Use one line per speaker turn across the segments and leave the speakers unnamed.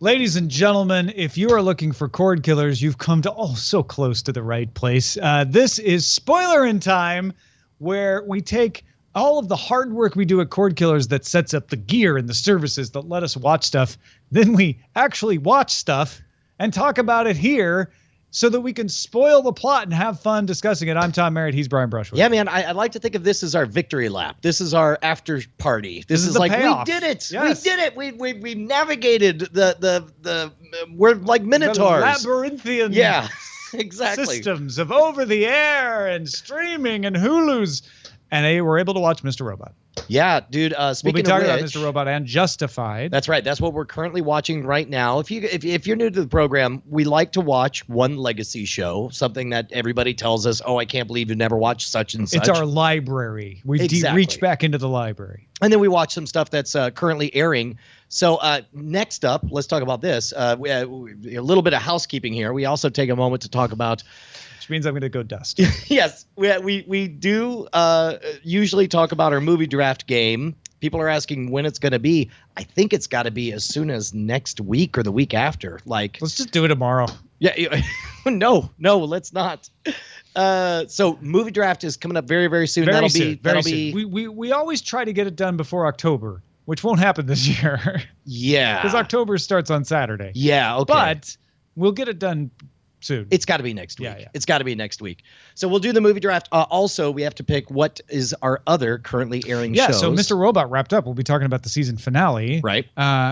Ladies and gentlemen, if you are looking for Cordkillers, you've come to so close to the right place. This is Spoilerin time, where we take all of the hard work we do at Cordkillers that sets up the gear and the services that let us watch stuff. Then we actually watch stuff and talk about it here so that we can spoil the plot and have fun discussing it. I'm Tom Merritt. He's Brian Brushwood.
Yeah, man, I like to think of this as our victory lap. This is our after party. This is like,
payoff.
We did it.
Yes.
We did it. We navigated the we're like minotaurs.
The labyrinthian
exactly.
systems of over the air and streaming and Hulu's. And they were able to watch Mr. Robot.
Yeah, dude. Speaking
we'll be talking
of
about Mr. Robot and Justified.
That's right. That's what we're currently watching right now. If you're new to the program, we like to watch one legacy show, something that everybody tells us, "Oh, I can't believe you never watched such and such."
It's our library. We reach back into the library,
and then we watch some stuff that's currently airing. So next up, let's talk about this. A little bit of housekeeping here. We also take a moment to talk about.
Which means I'm going to go dust.
Yes, we do usually talk about our movie draft game. People are asking when it's going to be. I think it's got to be as soon as next week or the week after. Let's
just do it tomorrow.
Yeah, no, let's not. So movie draft is coming up very, very soon.
Very soon. We always try to get it done before October, which won't happen this year.
Yeah,
because October starts on Saturday.
Yeah, okay.
But we'll get it done soon.
It's got to be next week.
Yeah.
It's got to be next week. So we'll do the movie draft. Also, we have to pick what is our other currently airing shows.
Yeah, so Mr. Robot wrapped up. We'll be talking about the season finale.
Right.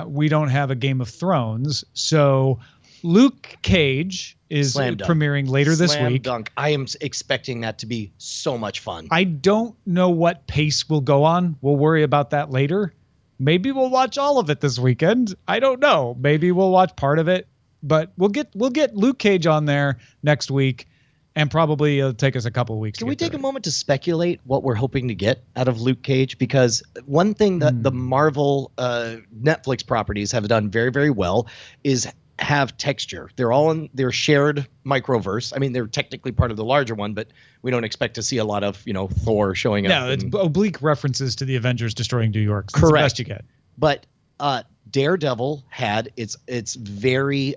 We don't have a Game of Thrones. So Luke Cage is premiering later this week.
Slam dunk. I am expecting that to be so much fun.
I don't know what pace we'll go on. We'll worry about that later. Maybe we'll watch all of it this weekend. I don't know. Maybe we'll watch part of it. But we'll get Luke Cage on there next week, and probably it'll take us a couple of weeks.
Can we take a moment to speculate what we're hoping to get out of Luke Cage? Because one thing that the Marvel Netflix properties have done very, very well is have texture. They're all in their shared microverse. I mean, they're technically part of the larger one, but we don't expect to see a lot of Thor showing up.
No, it's oblique references to the Avengers destroying New York.
Correct.
That's the best you get.
But Daredevil had its very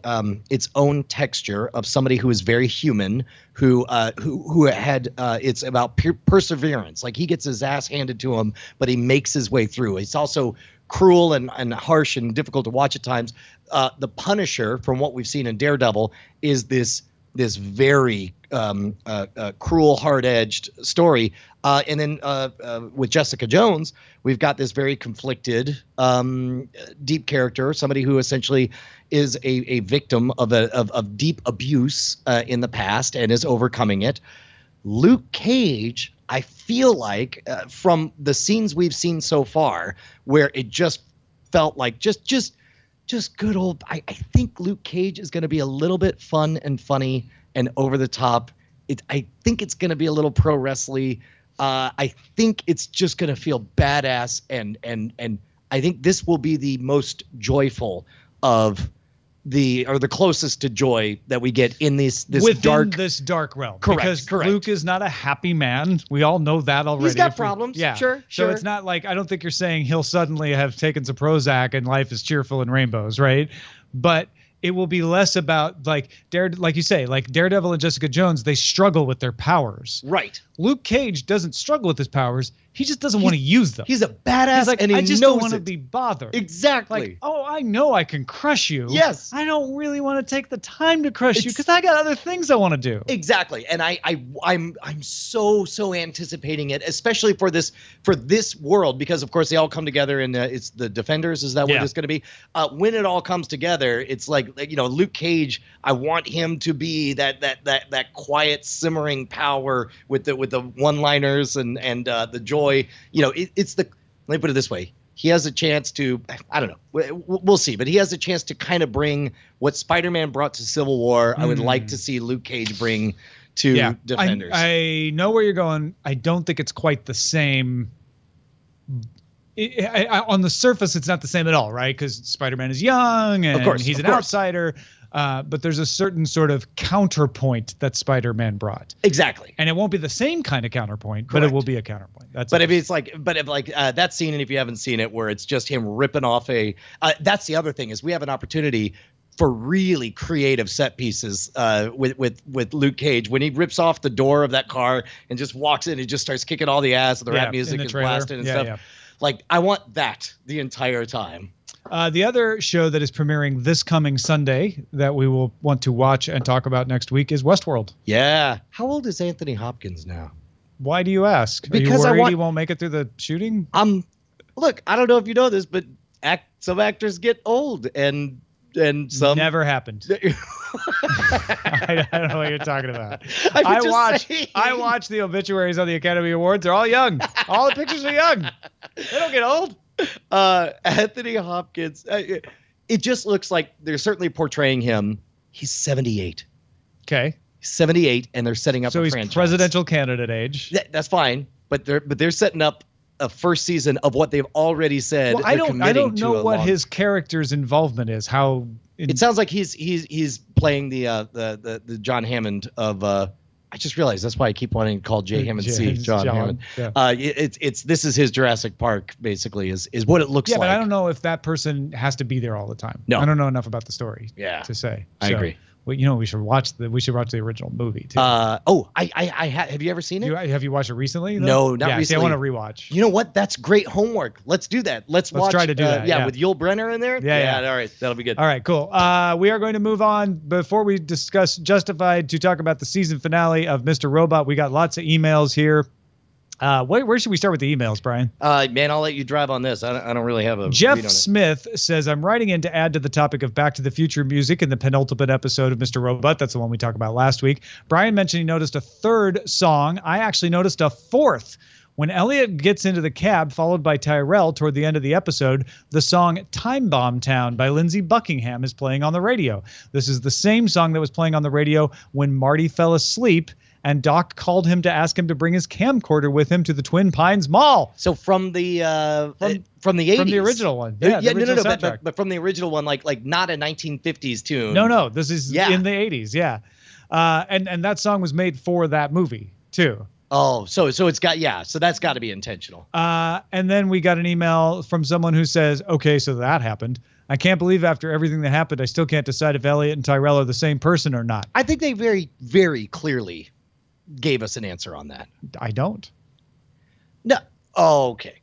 its own texture of somebody who is very human, who had it's about perseverance. Like, he gets his ass handed to him, but he makes his way through. It's also cruel and harsh and difficult to watch at times. The Punisher, from what we've seen in Daredevil, is this very cruel, hard-edged story. And then with Jessica Jones, we've got this very conflicted, deep character, somebody who essentially is a victim of deep abuse in the past and is overcoming it. Luke Cage, I feel like, from the scenes we've seen so far, where it just felt like just good old. I think Luke Cage is going to be a little bit fun and funny and over the top. I think it's going to be a little pro wrestling. I think it's just going to feel badass, and I think this will be the most joyful of the closest to joy that we get in this
dark realm.
Correct.
Luke is not a happy man. We all know that already.
He's got problems.
Yeah.
Sure.
So it's not like, I don't think you're saying he'll suddenly have taken some Prozac and life is cheerful and rainbows, right? But it will be less about like you say, like Daredevil and Jessica Jones, they struggle with their powers.
Right.
Luke Cage doesn't struggle with his powers. He just doesn't want to use them.
He's a badass,
he's like,
and he
I just
knows
don't want to
it.
be bothered.
Exactly.
Like, oh, I know I can crush you.
Yes.
I don't really want to take the time to crush you because I got other things I want to do.
Exactly. And I'm so anticipating it, especially for this world, because of course they all come together and it's the Defenders. Is that what it's going to be? When it all comes together, it's like Luke Cage. I want him to be that quiet, simmering power with the one-liners and the joy. It's the. Let me put it this way. He has a chance to, I don't know, we'll see, but he has a chance to kind of bring what Spider-Man brought to Civil War. I would like to see Luke Cage bring to Defenders.
I know where you're going. I don't think it's quite the same on the surface, it's not the same at all, right? Because Spider-Man is young and he's an outsider. But there's a certain sort of counterpoint that Spider-Man brought.
Exactly.
And it won't be the same kind of counterpoint, but it will be a counterpoint.
But if that scene, and if you haven't seen it, where it's just him ripping off that's the other thing, is we have an opportunity for really creative set pieces with Luke Cage when he rips off the door of that car and just walks in and just starts kicking all the ass and the rap music is blasting and stuff. Yeah. Like, I want that the entire time.
The other show that is premiering this coming Sunday that we will want to watch and talk about next week is Westworld.
Yeah. How old is Anthony Hopkins now?
Why do you ask?
Because
Are you worried he won't make it through the shooting?
Look, I don't know if you know this, but some actors get old and some
never happened. I don't know what you're talking about. I watch the obituaries on the Academy Awards. They're all young. All the pictures are young. They don't get old.
Anthony Hopkins, it just looks like they're certainly portraying him. He's 78.
Okay.
78, and they're setting up a franchise. So
he's presidential candidate age.
That's fine, but they're setting up a first season of what they've already said.
Well, I don't know what his character's involvement is.
It sounds like he's playing the John Hammond of. I just realized that's why I keep wanting to call J. Hammond C. John Hammond. Yeah. This is his Jurassic Park, basically, is what it looks like.
Yeah, but I don't know if that person has to be there all the time.
No,
I don't know enough about the story. To say.
I agree.
Well, we should watch the original movie too.
Have you ever seen it?
Have you watched it recently? Though?
No, not recently.
See, I want to rewatch.
You know what? That's great homework. Let's do that. Let's watch.
Try to do that.
With Yul Brynner in there. Yeah. All right, that'll be good.
All right, cool. We are going to move on before we discuss Justified to talk about the season finale of Mr. Robot. We got lots of emails here. Where should we start with the emails, Brian?
Man, I'll let you drive on this. I don't really have a
Jeff
read on
Smith says, I'm writing in to add to the topic of Back to the Future music in the penultimate episode of Mr. Robot. That's the one we talked about last week. Brian mentioned he noticed a third song. I actually noticed a fourth. When Elliot gets into the cab, followed by Tyrell toward the end of the episode, the song Time Bomb Town by Lindsey Buckingham is playing on the radio. This is the same song that was playing on the radio when Marty fell asleep and Doc called him to ask him to bring his camcorder with him to the Twin Pines Mall.
So from the 80s.
From the original one.
Yeah, but from the original one, like not a 1950s tune.
No, this is in the 80s, yeah. And that song was made for that movie, too.
Oh, so it's got, so that's got to be intentional.
And then we got an email from someone who says, okay, so that happened. I can't believe after everything that happened, I still can't decide if Elliot and Tyrell are the same person or not.
I think they very, very clearly gave us an answer on that.
I don't.
No. Oh, okay.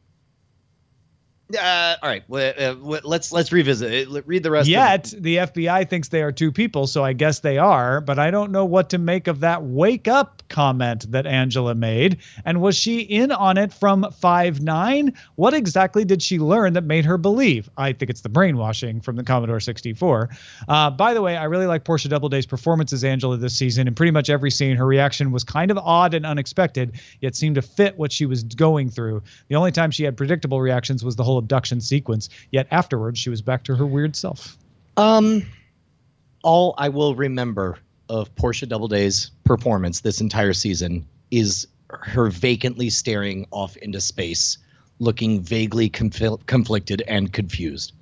All right. Let's revisit it. Read the rest.
Yet the FBI thinks they are two people, so I guess they are. But I don't know what to make of that "wake up" comment that Angela made. And was she in on it from 5/9? What exactly did she learn that made her believe? I think it's the brainwashing from the Commodore 64. By the way, I really like Portia Doubleday's performance as Angela this season. In pretty much every scene, her reaction was kind of odd and unexpected, yet seemed to fit what she was going through. The only time she had predictable reactions was the whole abduction sequence, yet afterwards she was back to her weird self.
All I will remember of Portia Doubleday's performance this entire season is her vacantly staring off into space, looking vaguely conflicted and confused.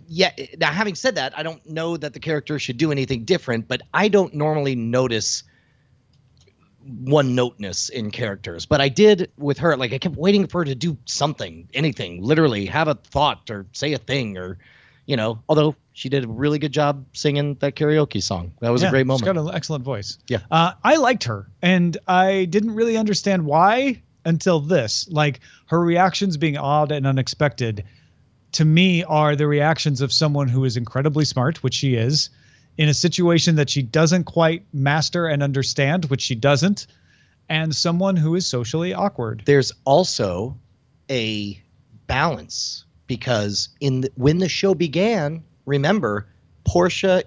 Yeah. Now, having said that, I don't know that the character should do anything different, but I don't normally notice one-noteness in characters, but I did with her. Like, I kept waiting for her to do something, anything, literally have a thought or say a thing, or although she did a really good job singing that karaoke song. That was a great moment.
She's got an excellent voice.
Yeah.
I liked her, and I didn't really understand why until this. Like, her reactions being odd and unexpected to me are the reactions of someone who is incredibly smart, which she is, in a situation that she doesn't quite master and understand, which she doesn't, and someone who is socially awkward.
There's also a balance, because when the show began, remember, Angela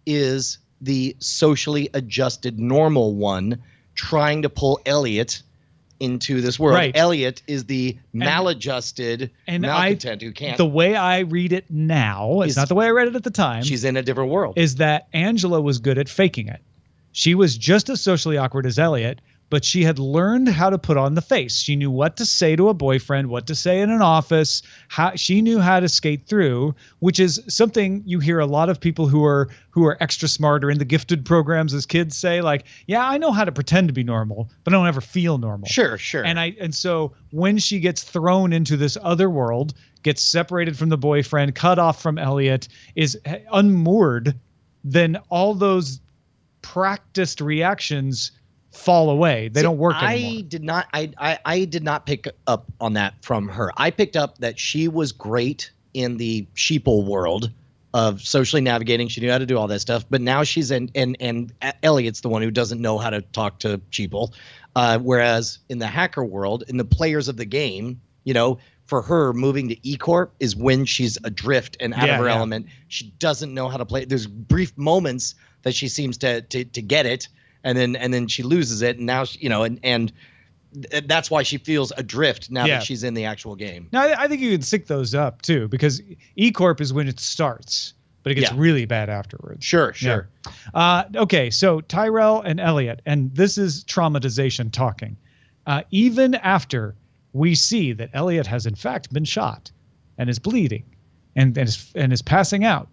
is the socially adjusted normal one trying to pull Elliot into this world.
Right.
Elliot is the maladjusted malcontent who can't.
The way I read it now, it's not the way I read it at the time.
She's in a different world.
Is that Angela was good at faking it. She was just as socially awkward as Elliot, but she had learned how to put on the face. She knew what to say to a boyfriend, what to say in an office. She knew how to skate through, which is something you hear a lot of people who are extra smart or in the gifted programs as kids say, like, yeah, I know how to pretend to be normal, but I don't ever feel normal.
Sure.
And so when she gets thrown into this other world, gets separated from the boyfriend, cut off from Elliot, is unmoored, then all those practiced reactions fall away. They don't work anymore.
I did not pick up on that from her. I picked up that she was great in the sheeple world of socially navigating. She knew how to do all that stuff, but now she's and Elliot's the one who doesn't know how to talk to sheeple. Whereas in the hacker world, in the players of the game, for her, moving to E-Corp is when she's adrift and out of her element. She doesn't know how to play. There's brief moments that she seems to get it, and then she loses it, and now and that's why she feels adrift now that she's in the actual game.
Now, I think you can sync those up too, because E-Corp is when it starts, but it gets really bad afterwards.
Sure.
Okay, so Tyrell and Elliot, and this is traumatization talking. Even after we see that Elliot has in fact been shot and is bleeding and is passing out,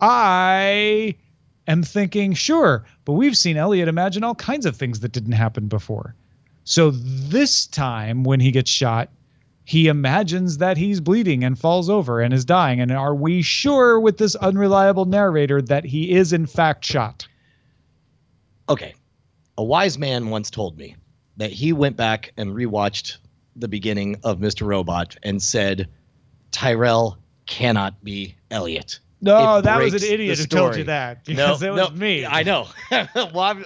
I am thinking, sure, but we've seen Elliot imagine all kinds of things that didn't happen before. So this time when he gets shot, he imagines that he's bleeding and falls over and is dying. And are we sure with this unreliable narrator that he is in fact shot?
Okay. A wise man once told me that he went back and rewatched the beginning of Mr. Robot and said, Tyrell cannot be Elliot.
No, that was an idiot who told you that. Because it was me.
I know. Well,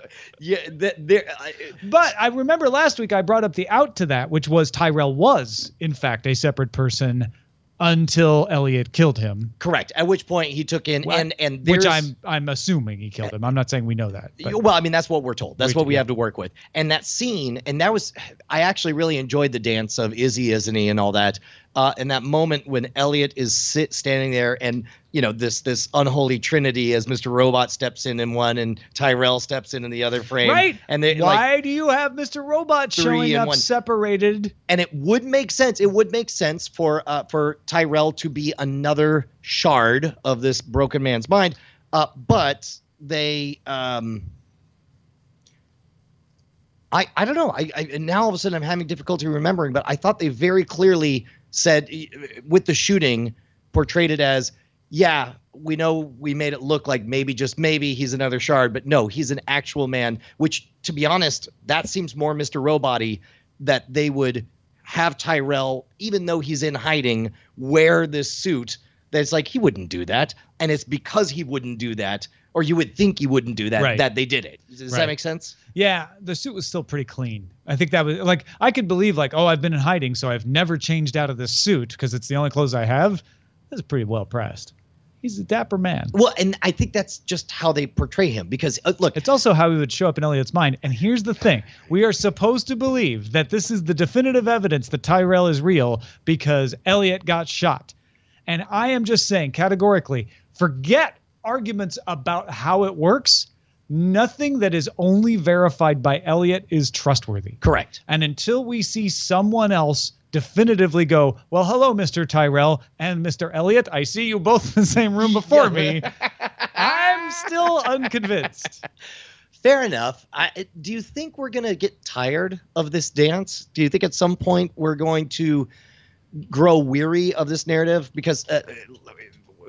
but I remember last week I brought up the out to that, which was Tyrell was, in fact, a separate person until Elliot killed him.
Correct. At which point he took in and
which I'm assuming he killed him. I'm not saying we know that.
Well, I mean, that's what we're told. That's what we have to work with. And that scene, and that was, I actually really enjoyed the dance of is he, isn't he, and all that. And that moment when Elliot is standing there and, this unholy trinity as Mr. Robot steps in one and Tyrell steps in the other frame.
Right.
And
why do you have Mr. Robot showing up separated?
And it would make sense. It would make sense for Tyrell to be another shard of this broken man's mind. But they, I don't know. I now all of a sudden I'm having difficulty remembering, but I thought they very clearly said with the shooting portrayed it as, yeah, we know we made it look like maybe, just maybe, he's another shard, but no, he's an actual man, which, to be honest, that seems more Mr. Robot-y, that they would have Tyrell, even though he's in hiding, wear this suit. That's like, he wouldn't do that. And it's because he wouldn't do that, or you would think he wouldn't do that, that they did it. Does that make sense?
Yeah, the suit was still pretty clean. I think that was like, I could believe like, oh, I've been in hiding, so I've never changed out of this suit because it's the only clothes I have. That's pretty well pressed. He's a dapper man.
Well, and I think that's just how they portray him because, look.
It's also how he would show up in Elliot's mind. And here's the thing. We are supposed to believe that this is the definitive evidence that Tyrell is real because Elliot got shot. And I am just saying categorically, forget arguments about how it works. Nothing that is only verified by Elliot is trustworthy.
Correct.
And until we see someone else definitively go, well, hello, Mr. Tyrell and Mr. Elliot, I see you both in the same room before me, I'm still unconvinced.
Fair enough. Do you think we're going to get tired of this dance? Do you think at some point we're going to grow weary of this narrative? Because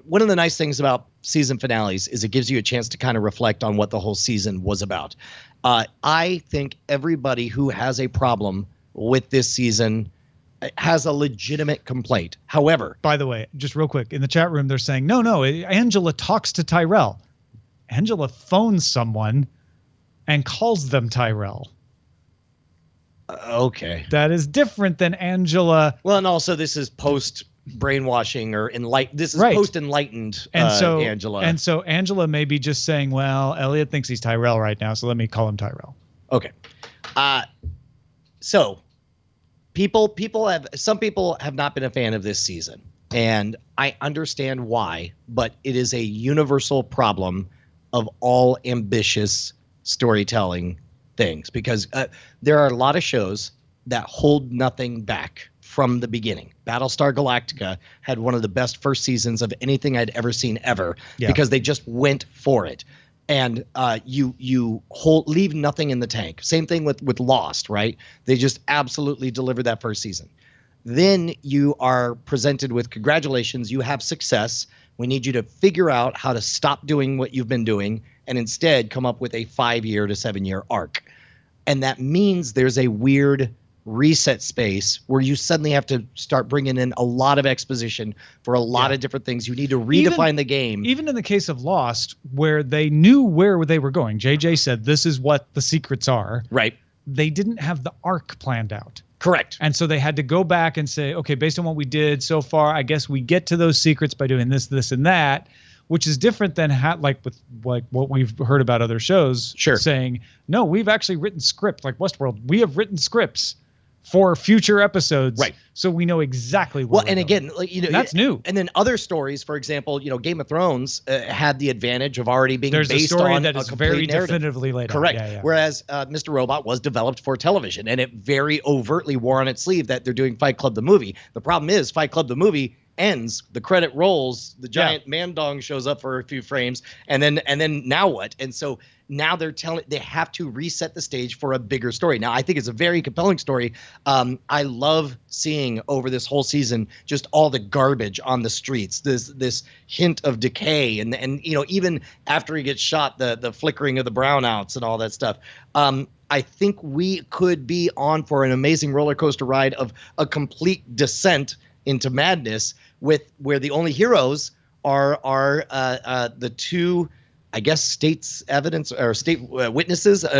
one of the nice things about season finales is it gives you a chance to kind of reflect on what the whole season was about. I think everybody who has a problem with this season has a legitimate complaint. However,
by the way, just real quick, in the chat room, they're saying, no, Angela talks to Tyrell. Angela phones someone and calls them Tyrell.
Okay.
That is different than Angela.
Well, and also this is post brainwashing or enlightened. This is post enlightened Angela.
And so Angela may be just saying, well, Elliot thinks he's Tyrell right now, so let me call him Tyrell.
Okay. So some people have not been a fan of this season, and I understand why, but it is a universal problem of all ambitious storytelling things, because there are a lot of shows that hold nothing back from the beginning. Battlestar Galactica had one of the best first seasons of anything I'd ever seen ever, because they just went for it. And you leave nothing in the tank. Same thing with Lost, right? They just absolutely delivered that first season. Then you are presented with, congratulations, you have success. We need you to figure out how to stop doing what you've been doing and instead come up with a 5-year to 7-year arc. And that means there's a weird reset space where you suddenly have to start bringing in a lot of exposition for a lot of different things. You need to redefine the game.
Even in the case of Lost, where they knew where they were going, JJ said, this is what the secrets are.
Right.
They didn't have the arc planned out.
Correct.
And so they had to go back and say, okay, based on what we did so far, I guess we get to those secrets by doing this, this, and that, which is different than what we've heard about other shows saying, no, we've actually written script like Westworld. We have written scripts for future episodes, right? So we know exactly what.
Well, and again,
that's new.
And then other stories, for example, Game of Thrones had the advantage of already being based
a story
on
that is
very
definitively laid out.
Correct. Whereas Mr. Robot was developed for television, and it very overtly wore on its sleeve that they're doing Fight Club the movie. The problem is Fight Club the movie ends, the credit rolls, the giant man dong shows up for a few frames, and then now what? And so now they have to reset the stage for a bigger story. Now, I think it's a very compelling story. I love seeing over this whole season just all the garbage on the streets, this hint of decay, and even after he gets shot, the flickering of the brownouts and all that stuff. I think we could be on for an amazing roller coaster ride of a complete descent into madness, where the only heroes are the two, I guess, state's evidence or state witnesses. By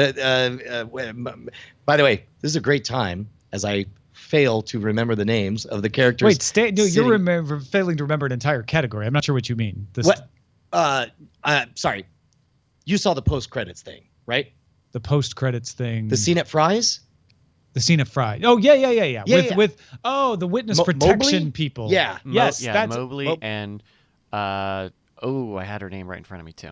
the way, this is a great time as I fail to remember the names of the characters.
Wait, you're failing to remember an entire category. I'm not sure what you mean.
Sorry, you saw the post credits thing, right?
The post credits thing.
The scene at Fry's.
The scene of Fry. Oh, yeah. With the witness protection
Mobley?
people.
Yeah.
Yes.
That's Mobley and I had her name right in front of me too.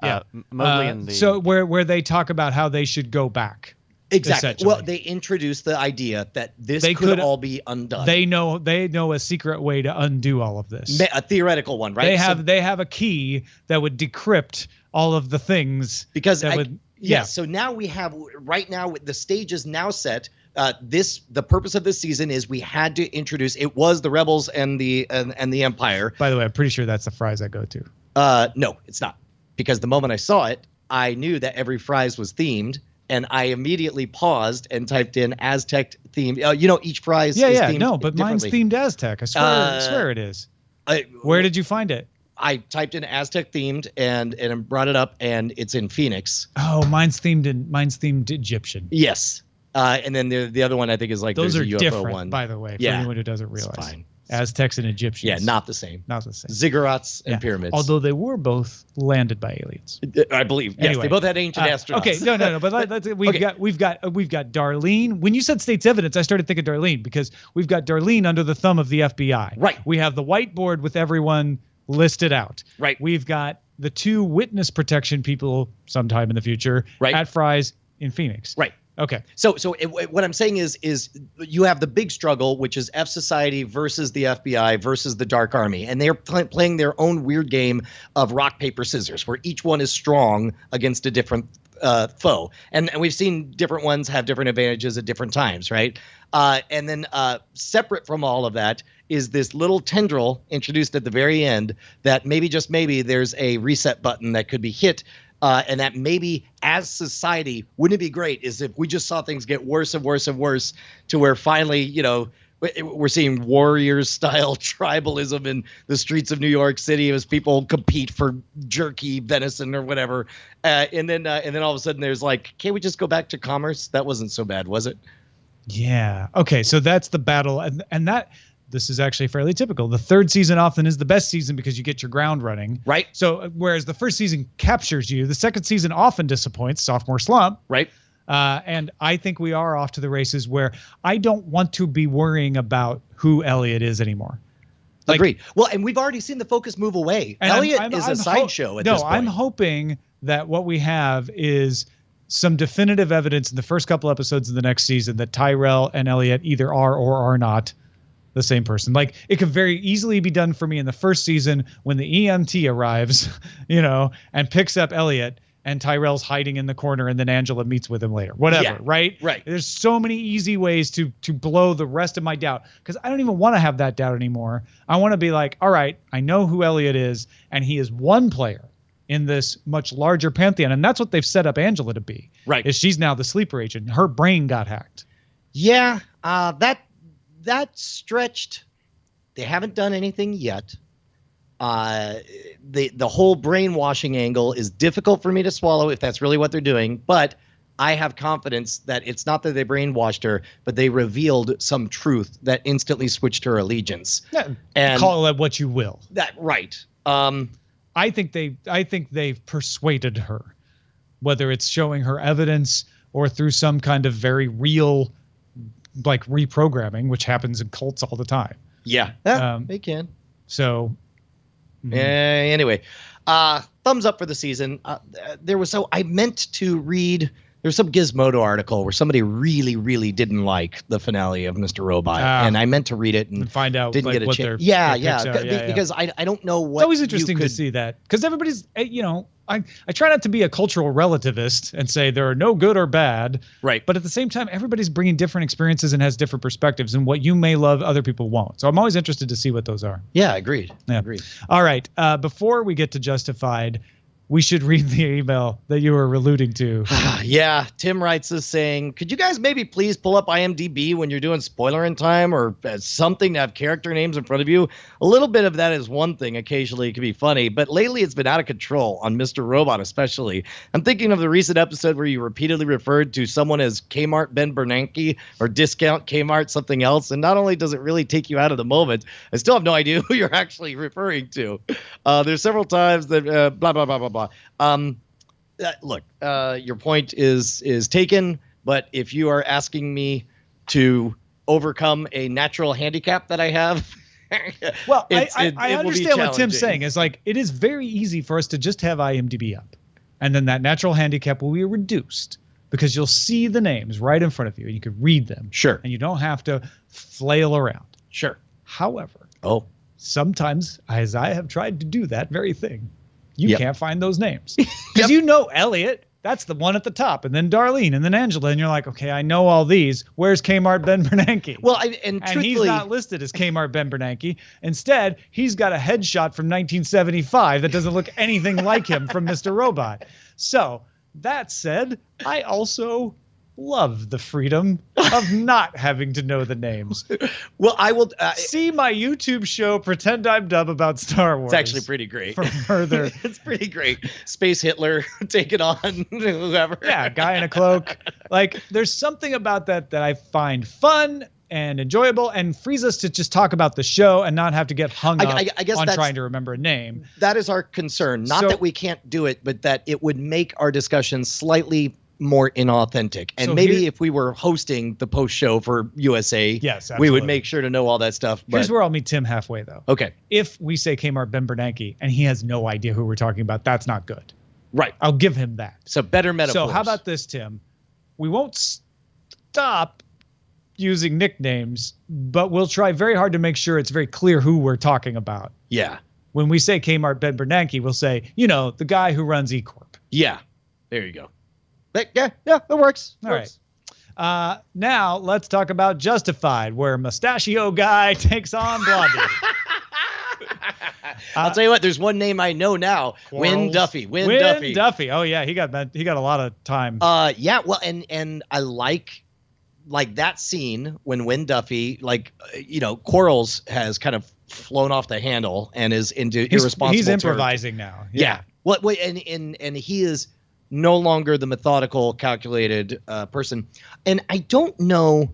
Mobley and the.
So where they talk about how they should go back.
Exactly. Well, they introduced the idea that this could all be undone.
They know a secret way to undo all of this.
A theoretical one, right?
They have a key that would decrypt all of the things
So now we have the stage is now set. The purpose of this season is we had to introduce. It was the Rebels and the Empire.
By the way, I'm pretty sure that's the Fries I go to.
No, it's not, because the moment I saw it, I knew that every Fries was themed, and I immediately paused and typed in Aztec themed. Each Fries is themed.
No, but mine's themed Aztec. I swear it is. Where did you find it?
I typed in Aztec themed and brought it up, and it's in Phoenix.
Oh, mine's themed Egyptian.
Yes. And then the other one I think is like
those are
a UFO
different,
one.
by the way, for anyone who doesn't realize.
It's fine.
Aztecs and Egyptians.
Yeah, not the same. Ziggurats and pyramids.
Although they were both landed by aliens.
I believe. Yes,
anyway,
they both had ancient astronauts.
Okay, no. But we've got Darlene. When you said state's evidence, I started thinking Darlene, because we've got Darlene under the thumb of the FBI.
Right.
We have the whiteboard with everyone listed out.
Right.
We've got the two witness protection people sometime in the future at Fry's in Phoenix.
Right.
Okay.
So what I'm saying is you have the big struggle, which is F Society versus the FBI versus the Dark Army, and they're playing their own weird game of rock, paper, scissors, where each one is strong against a different foe. And we've seen different ones have different advantages at different times, right? And then separate from all of that is this little tendril introduced at the very end that maybe, just maybe, there's a reset button that could be hit. And that maybe as society, wouldn't it be great is if we just saw things get worse and worse and worse to where finally, we're seeing warriors-style tribalism in the streets of New York City as people compete for jerky, venison, or whatever. And then all of a sudden there's like, can't we just go back to commerce? That wasn't so bad, was it?
Yeah. Okay. So that's the battle, and that. This is actually fairly typical. The third season often is the best season because you get your ground running.
Right.
So whereas the first season captures you, the second season often disappoints, sophomore slump.
Right.
And I think we are off to the races where I don't want to be worrying about who Elliot is anymore.
Agreed. Well, and we've already seen the focus move away. Elliot is a sideshow at this point.
I'm hoping that what we have is some definitive evidence in the first couple episodes of the next season that Tyrell and Elliot either are or are not the same person. Like, it could very easily be done for me in the first season when the EMT arrives, and picks up Elliot, and Tyrell's hiding in the corner, and then Angela meets with him later. Whatever, right?
Right.
There's so many easy ways to blow the rest of my doubt, because I don't even want to have that doubt anymore. I want to be like, all right, I know who Elliot is, and he is one player in this much larger pantheon, and that's what they've set up Angela to be.
Right.
Is she's now the sleeper agent. Her brain got hacked.
Yeah, that stretched. They haven't done anything yet. The whole brainwashing angle is difficult for me to swallow if that's really what they're doing, but I have confidence that it's not that they brainwashed her, but they revealed some truth that instantly switched her allegiance.
Yeah,
and
call it what you will.
That right.
I think they've persuaded her, whether it's showing her evidence or through some kind of very real, like, reprogramming, which happens in cults all the time.
Yeah, they can.
So,
anyway, thumbs up for the season. I meant to read. There's some Gizmodo article where somebody really, really didn't like the finale of Mr. Robot, and I meant to read it and
find out
didn't get a
what
chance.
their
Because I don't know what.
It's always interesting to see that, because everybody's, I try not to be a cultural relativist and say there are no good or bad.
Right.
But at the same time, everybody's bringing different experiences and has different perspectives, and what you may love, other people won't. So I'm always interested to see what those are.
Yeah, agreed.
Yeah.
Agreed.
All right. Before we get to Justified, we should read the email that you were alluding to.
Yeah, Tim writes us saying, could you guys maybe please pull up IMDb when you're doing Spoilerin time, or something to have character names in front of you? A little bit of that is one thing. Occasionally it can be funny, but lately it's been out of control, on Mr. Robot especially. I'm thinking of the recent episode where you repeatedly referred to someone as Kmart Ben Bernanke or Discount Kmart something else, and not only does it really take you out of the moment, I still have no idea who you're actually referring to. There's several times that blah, blah, blah, blah, blah. Look, your point is taken, but if you are asking me to overcome a natural handicap that I have,
well, I understand what Tim's
challenging.
saying. Is like, it is very easy for us to just have IMDb up, and then that natural handicap will be reduced because you'll see the names right in front of you and you can read them.
Sure.
And you don't have to flail around.
Sure.
However,
sometimes,
as I have tried to do that very thing, you
Yep.
can't find those names. Because you know Elliot, that's the one at the top, and then Darlene, and then Angela, and you're like, okay, I know all these. Where's Kmart Ben Bernanke?
Well, and truthfully,
he's not listed as Kmart Ben Bernanke. Instead, he's got a headshot from 1975 that doesn't look anything like him from Mr. Robot. So, that said, I also love the freedom of not having to know the names.
Well, I will
see my YouTube show, Pretend I'm Dumb About Star Wars.
It's actually pretty great.
For further.
It's pretty great. Space Hitler taking on whoever.
Yeah, guy in a cloak. Like, there's something about that I find fun and enjoyable, and frees us to just talk about the show and not have to get hung up
I guess
on trying to remember a name.
That is our concern. Not that we can't do it, but that it would make our discussion slightly more inauthentic. And so maybe if we were hosting the post show for USA,
yes,
we would make sure to know all that stuff.
Here's where I'll meet Tim halfway, though.
Okay.
If we say Kmart Ben Bernanke and he has no idea who we're talking about, that's not good.
Right.
I'll give him that.
So better metaphors.
So how about this, Tim? We won't stop using nicknames, but we'll try very hard to make sure it's very clear who we're talking about.
Yeah.
When we say Kmart Ben Bernanke, we'll say, the guy who runs E-Corp.
Yeah. There you go. Yeah, that works.
All right. Now let's talk about Justified, where Mustachio Guy takes on Blondie.
I'll tell you what. There's one name I know now. Wynn Duffy. Wynn Duffy.
Oh yeah, he got a lot of time.
Yeah. Well, and I like that scene when Wynn Duffy, Quarles has kind of flown off the handle and is into irresponsible.
He's improvising now.
Yeah. Well, and he is no longer the methodical, calculated person. And I don't know.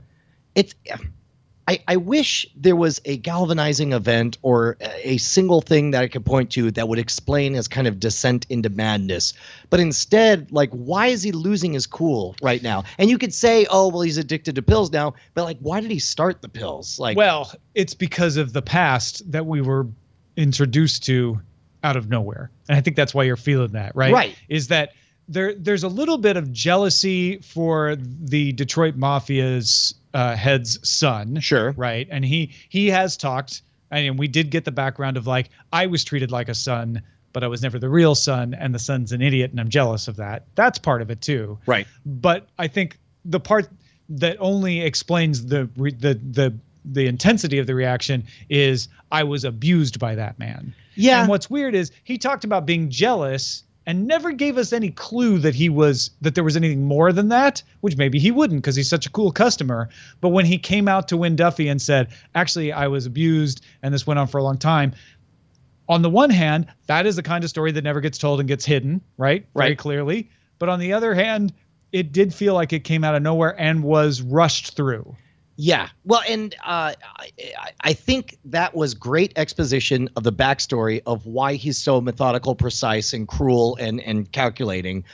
I wish there was a galvanizing event or a single thing that I could point to that would explain his kind of descent into madness. But instead, why is he losing his cool right now? And you could say, oh, well, he's addicted to pills now. But why did he start the pills?
Well, it's because of the past that we were introduced to out of nowhere. And I think that's why you're feeling that, right?
Right.
Is that there's a little bit of jealousy for the Detroit Mafia's head's son.
Sure.
Right. And he has talked, and we did get the background of like, I was treated like a son, but I was never the real son, and the son's an idiot, and I'm jealous of that. That's part of it too.
Right.
But I think the part that only explains the intensity of the reaction is I was abused by that man.
Yeah.
And what's weird is he talked about being jealous and never gave us any clue that there was anything more than that, which maybe he wouldn't because he's such a cool customer. But when he came out to Win Duffy and said, actually, I was abused and this went on for a long time. On the one hand, that is the kind of story that never gets told and gets hidden, right? Very clearly. But on the other hand, it did feel like it came out of nowhere and was rushed through.
Yeah. Well, and I think that was great exposition of the backstory of why he's so methodical, precise, and cruel and calculating.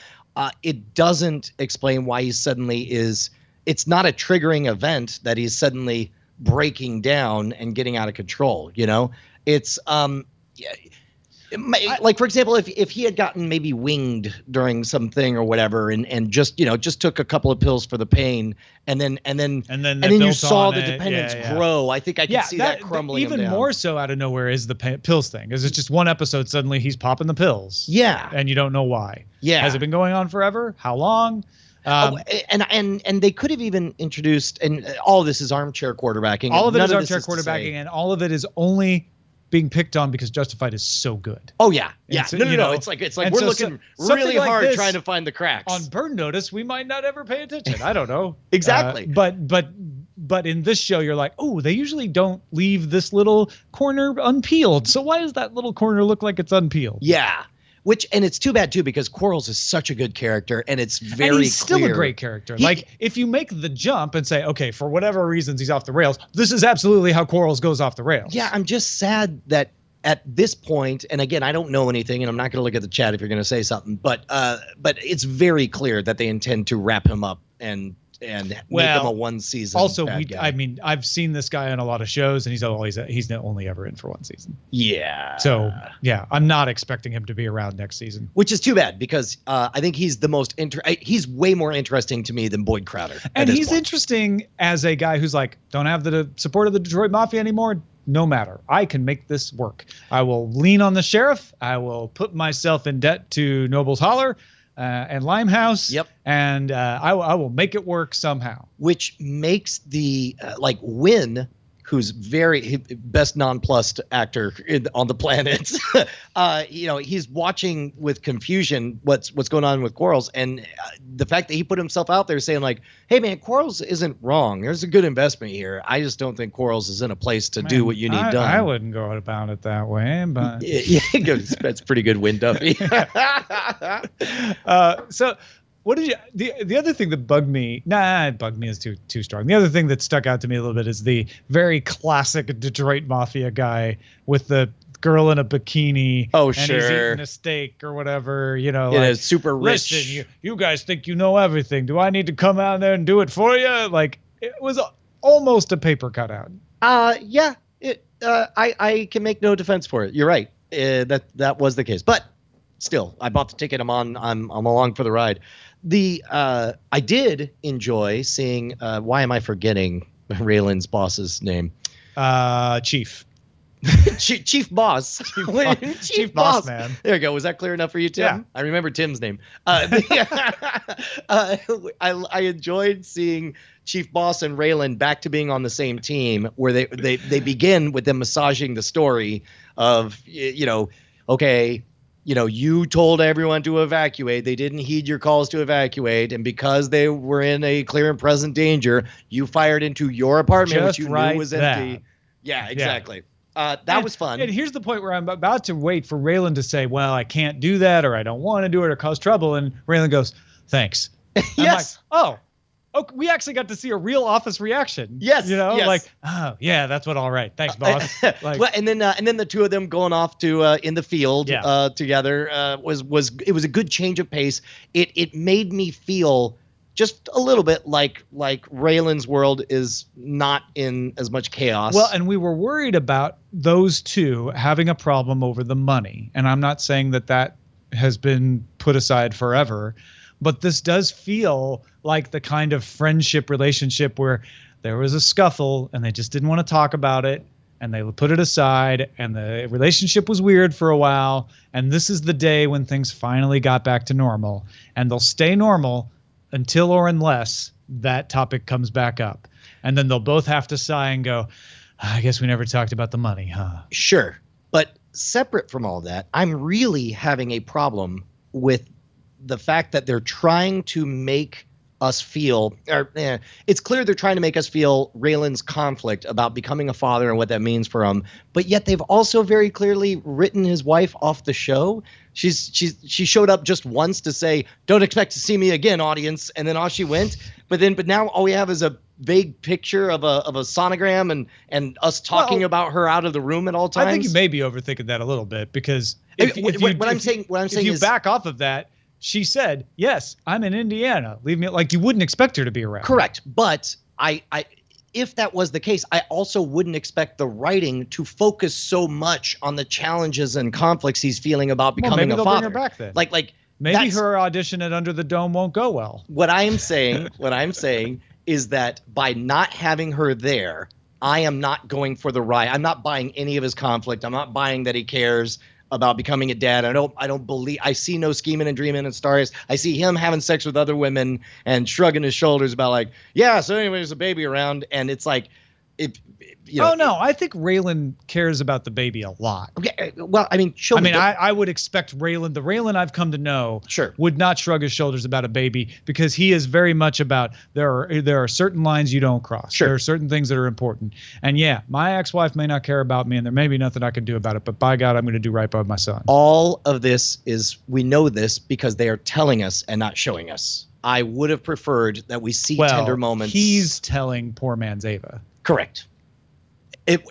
It doesn't explain why he suddenly is. It's not a triggering event that he's suddenly breaking down and getting out of control. You know, it's like, for example, if he had gotten maybe winged during something or whatever, and just took a couple of pills for the pain, and then you saw the dependence grow. I think I can see that crumbling.
Even more so out of nowhere is the pills thing. Is it's just one episode suddenly he's popping the pills.
Yeah,
and you don't know why.
Yeah,
has it been going on forever? How long?
And they could have even introduced, and all of this is armchair quarterbacking.
All of it is armchair quarterbacking, and all of it is only being picked on because Justified is so good.
Oh yeah. No. It's like we're looking really
like
hard trying to find the cracks.
On Burn Notice, we might not ever pay attention. I don't know.
Exactly.
But in this show, you're like, oh, they usually don't leave this little corner unpeeled. So why does that little corner look like it's unpeeled?
Yeah. And it's too bad too, because Quarles is such a good character, and it's very
and he's
clear.
Still a great character. Like if you make the jump and say, okay, for whatever reasons he's off the rails, this is absolutely how Quarles goes off the rails.
Yeah, I'm just sad that at this point, and again, I don't know anything, and I'm not going to look at the chat if you're going to say something, but it's very clear that they intend to wrap him up and make him a one season.
Also, I've seen this guy on a lot of shows, and he's only ever in for one season.
Yeah.
So yeah, I'm not expecting him to be around next season,
which is too bad because I think he's the most he's way more interesting to me than Boyd Crowder.
And he's interesting as a guy who's like, don't have the support of the Detroit Mafia anymore. No matter, I can make this work. I will lean on the sheriff. I will put myself in debt to Noble's Holler. And Limehouse.
Yep.
And I will make it work somehow.
Which makes the Win, who's very best nonplussed actor on the planet. He's watching with confusion what's going on with Quarles, and the fact that he put himself out there saying like, "Hey man, Quarles isn't wrong. There's a good investment here. I just don't think Quarles is in in a place to do what you need done."
I wouldn't go about it that way, but
that's pretty good, Win Duffy.
So. What did the other thing that bugged me? Bugged me is too strong. The other thing that stuck out to me a little bit is the very classic Detroit Mafia guy with the girl in a bikini.
Oh,
and
sure.
He's eating a steak or whatever.
Super rich.
Listen, you guys think you know everything. Do I need to come out there and do it for you? Like it was almost a paper cutout.
Yeah. I can make no defense for it. You're right. That was the case, but still, I bought the ticket. I'm along for the ride. I did enjoy seeing. Why am I forgetting Raylan's boss's name?
Chief.
Chief Boss.
Chief Boss man.
There you go. Was that clear enough for you, Tim?
Yeah.
I remember Tim's name. I enjoyed seeing Chief Boss and Raylan back to being on the same team, where they begin with them massaging the story of okay. You told everyone to evacuate. They didn't heed your calls to evacuate. And because they were in a clear and present danger, you fired into your apartment, which you knew was empty. Yeah, exactly. Yeah. That was fun.
And here's the point where I'm about to wait for Raylan to say, well, I can't do that, or I don't want to do it, or cause trouble. And Raylan goes, thanks.
Yes.
I'm like, oh, we actually got to see a real office reaction.
Yes.
Yes. Like, oh yeah, that's what. All right. Thanks, boss. Like,
well, and then the two of them going off to in the field together it was a good change of pace. It made me feel just a little bit like Raylan's world is not in as much chaos.
Well, and we were worried about those two having a problem over the money, and I'm not saying that has been put aside forever. But this does feel like the kind of friendship relationship where there was a scuffle and they just didn't want to talk about it and they put it aside and the relationship was weird for a while. And this is the day when things finally got back to normal, and they'll stay normal until or unless that topic comes back up. And then they'll both have to sigh and go, I guess we never talked about the money, huh?
Sure. But separate from all that, I'm really having a problem with the fact that they're trying to make us feel, it's clear they're trying to make us feel Raylan's conflict about becoming a father and what that means for him. But yet they've also very clearly written his wife off the show. She showed up just once to say, don't expect to see me again, audience. And then off she went. But now all we have is a vague picture of a sonogram and us talking about her out of the room at all times.
I think you may be overthinking that a little bit, because
what I'm saying
if you back off of that, she said, yes, I'm in Indiana. Leave me, like, you wouldn't expect her to be around.
Correct. But I if that was the case, I also wouldn't expect the writing to focus so much on the challenges and conflicts he's feeling about becoming a father.
Bring her back then.
Like
maybe her audition at Under the Dome won't go well.
What I'm saying is that by not having her there, I am not going for the ride. I'm not buying any of his conflict. I'm not buying that he cares about becoming a dad. I don't believe. I see no scheming and dreaming and stars. I see him having sex with other women and shrugging his shoulders about, like, yeah, so anyway, there's a baby around, and it's like,
no, I think Raylan cares about the baby a lot.
Okay, well, I mean,
I would expect Raylan, the Raylan I've come to know, would not shrug his shoulders about a baby, because he is very much about there are certain lines you don't cross.
Sure.
There are certain things that are important. And yeah, my ex-wife may not care about me, and there may be nothing I can do about it, but by God, I'm going to do right by my son.
All of this we know this because they are telling us and not showing us. I would have preferred that we see tender moments.
He's telling poor man's Ava.
Correct.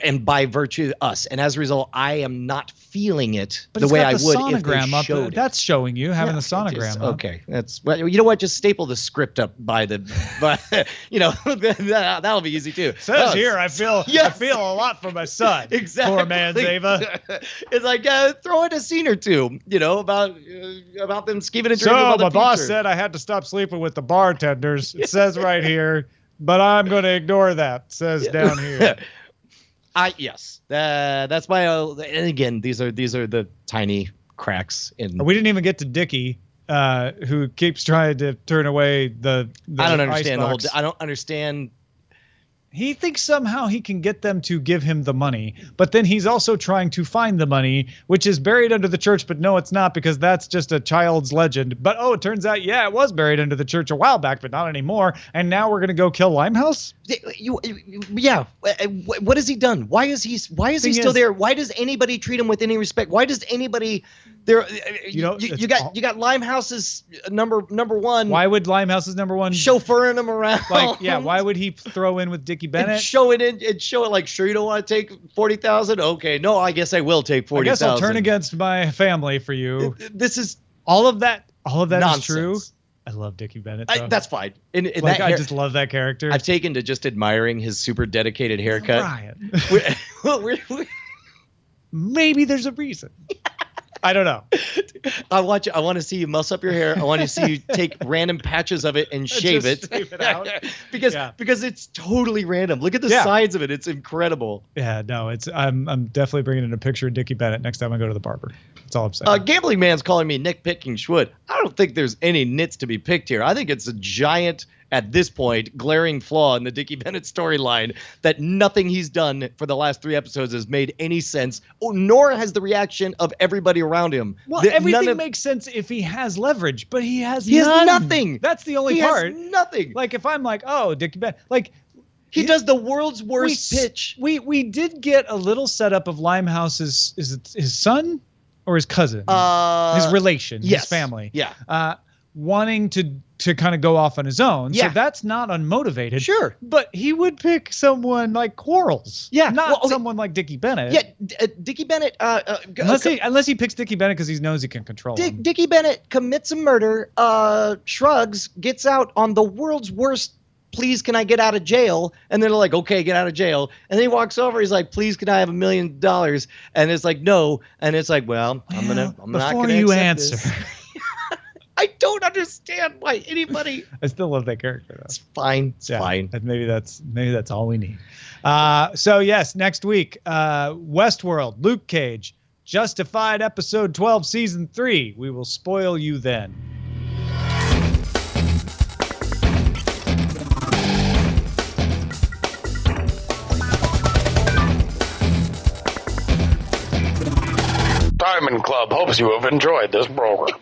And by virtue of us. And as a result, I am not feeling it the way I would if they showed it.
That's showing you having the sonogram up.
Okay. Well, you know what? Just staple the script up that'll be easy too.
It says here, I feel a lot for my son.
Exactly.
Poor man's Ava.
It's like, throw in a scene or two, about them scheming and dreaming about the
my boss
future.
said I had to stop sleeping with the bartenders. It says right here, but I'm going to ignore that. It says down here.
Yes, that's why. And again, these are the tiny cracks in.
We didn't even get to Dickie, who keeps trying to turn away the
I don't understand the whole.
icebox.
I don't understand.
He thinks somehow he can get them to give him the money, but then he's also trying to find the money, which is buried under the church. But no, it's not, because that's just a child's legend. But it turns out, it was buried under the church a while back, but not anymore. And now we're gonna go kill Limehouse.
Yeah. What has he done? Why is he still there? Why does anybody treat him with any respect? Why does anybody there? You got Limehouse's number one.
Why would Limehouse's number one
chauffeuring him around?
Why would he throw in with Dickie Bennett?
And show it like, sure, you don't want to take 40,000? Okay, no, I guess I will take 40,000.
I guess I'll turn against my family for you.
This is
all of that
nonsense.
Is true. I love Dickie Bennett.
That's fine. And
I just love that character.
I've taken to just admiring his super dedicated haircut.
Ryan. Maybe there's a reason. I don't know.
I want to see you muss up your hair. I want to see you take random patches of it and shave it.
Shave it out.
because it's totally random. Look at the sides of it. It's incredible.
Yeah, no, I'm definitely bringing in a picture of Dickie Bennett next time I go to the barber. That's all I'm saying.
Gambling Man's calling me Nick picking Schwood. I don't think there's any nits to be picked here. I think it's a giant, at this point, glaring flaw in the Dickie Bennett storyline that nothing he's done for the last 3 episodes has made any sense, nor has the reaction of everybody around him.
Well, everything makes sense if he has leverage, but he has
nothing.
That's the only part.
He has nothing.
Like, if I'm like, Dickie Bennett,
he does the world's worst pitch.
We did get a little setup of Limehouse's, is it his son or his cousin? His relation, his family.
Yeah.
Wanting to kind of go off on his own.
Yeah.
So that's not unmotivated.
Sure.
But he would pick someone like Quarles.
Yeah.
Not someone like Dickie Bennett.
Yeah. Dickie Bennett.
Unless he picks Dickie Bennett because he knows he can control him.
Dickie Bennett commits a murder, shrugs, gets out on the world's worst please, can I get out of jail? And they're like, okay, get out of jail. And then he walks over. He's like, please, can I have $1 million? And it's like, no. And it's like, well, I'm not going to
before you answer.
I don't understand why anybody.
I still love that character, though.
It's fine. It's fine.
Maybe that's all we need. So yes, next week, Westworld, Luke Cage, Justified, episode 12, season 3. We will spoil you then.
Diamond Club hopes you have enjoyed this program.